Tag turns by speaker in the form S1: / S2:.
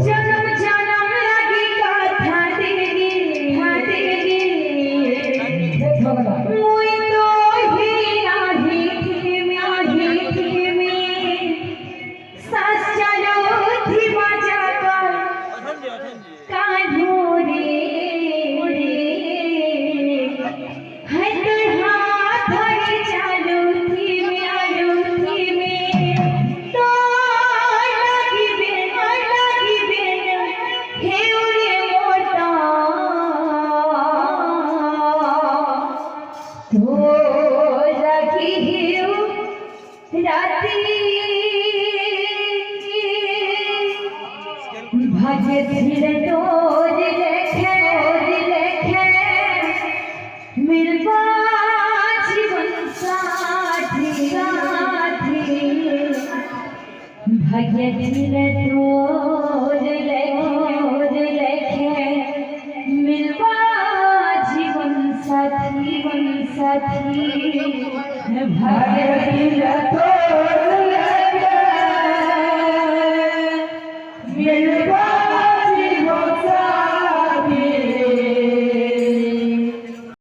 S1: जन्म जन्म लगी गाथा देगी मुई तो ही आही थी में सास चलो थी बजा कर कान्हो रे हाथ धरी चालू थी में तो लगी बेन हे उरे मोटा तो लगी हिउ राती भजे दिल तोर लेखे मिलवा जीवन साथी भजे दिल तोर लेखे मिलवा जीवन साथी भजे दिल तोर